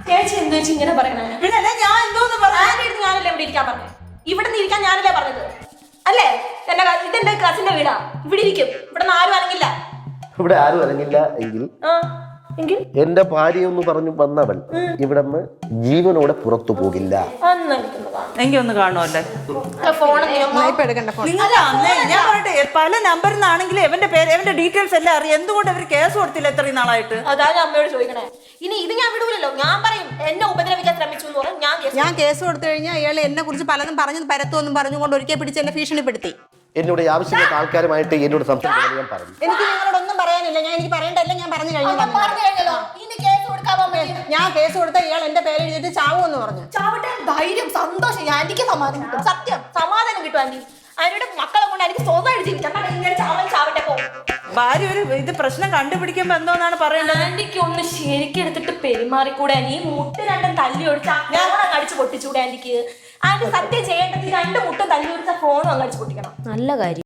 ചേച്ചി എന്തോ ഇങ്ങനെ പറയണേ? ഞാനല്ലേ ഇവിടെ ഇരിക്കാൻ പറഞ്ഞത്? ഇവിടെ നിന്ന് ഇരിക്കാൻ ഞാനല്ലേ പറഞ്ഞത്? അല്ലേ? ഇതെന്റെ കസിന്റെ വീടാ. ഇവിടെ ഇരിക്കും. ഇവിടെ ആരും അനങ്ങില്ല. ഇവിടെ ആരും അനങ്ങില്ല എങ്കിൽ എന്റെ ഭാര്യ എന്ന് പറഞ്ഞു വന്നവൻ ഇവിടെ നിന്ന് ജീവനോടെ പുറത്തു പോകില്ല. എനിക്ക് ഒന്ന് കാണുമല്ലേ? ഞാൻ പറയട്ടെ, പല നമ്പറിൽ നിന്നാണെങ്കിലും എവന്റെ പേര് എവന്റെ ഡീറ്റെയിൽസ് എല്ലാം അറിയാം. എന്തുകൊണ്ട് അവർ കേസ് കൊടുത്തില്ല ഇത്രയും നാളായിട്ട്? അതാണ് അമ്മയോട് ചോദിക്കണേ. ഇനി ഇത് ഞാൻ വിടൂലല്ലോ. ഞാൻ പറയും എന്നെ ഉപദ്രവിക്കാൻ ശ്രമിച്ചു എന്ന് പറഞ്ഞാൽ ഞാൻ കേസ് കൊടുത്തു കഴിഞ്ഞാൽ അയാൾ എന്നെ കുറിച്ച് പലതും പറഞ്ഞു പരത്തുമെന്നും പറഞ്ഞുകൊണ്ട് ഒരിക്കൽ പിടിച്ച് എന്നെ ഭീഷണിപ്പെടുത്തി. എന്നോട് ആവശ്യമില്ലാത്ത ആൾക്കാരുമായിട്ട് എന്നോട് സംസാരിക്കാൻ ഞാൻ പറഞ്ഞു. എനിക്ക് നിങ്ങളോടൊന്നും പറയാനില്ല. എനിക്ക് പറയേണ്ടല്ല, ഞാൻ പറഞ്ഞു കഴിഞ്ഞല്ലോ. ഞാൻ കേസ് കൊടുത്ത ഇയാൾ എന്റെ പേര് എഴുതിയിട്ട് ചാവുമെന്ന് പറഞ്ഞു. ചാവട്ടെ, ധൈര്യം, സന്തോഷം. ആന്റിക്ക് സമാധാനം കിട്ടും. സത്യം സമാധാനം കിട്ടും ആന്റി. അതിനോട് മക്കളെ കൊണ്ട് എനിക്ക് സ്വന്തമായിട്ട് ജീവിക്കാം. ചാവട്ടെ പോ. ഭാര്യ ഒരു ഇത് പ്രശ്നം കണ്ടുപിടിക്കുമ്പോ എന്തോന്നാണ് പറയേണ്ടത്? ആന്റിക്ക് ഒന്ന് ശരിക്കും എടുത്തിട്ട് പെരുമാറിക്കൂടെ? ഈ മുട്ട് രണ്ടും തല്ലി ഒടിച്ചാൽ ഞാൻ അടിച്ചു പൊട്ടിച്ചൂടെ ആന്റിക്ക്? ആന്റി സത്യം ചെയ്യേണ്ടത് ഈ രണ്ട് മുട്ടും തല്ലി ഒടിച്ച ഫോണും അങ്ങ് അടിച്ചു പൊട്ടിക്കണം. നല്ല കാര്യം.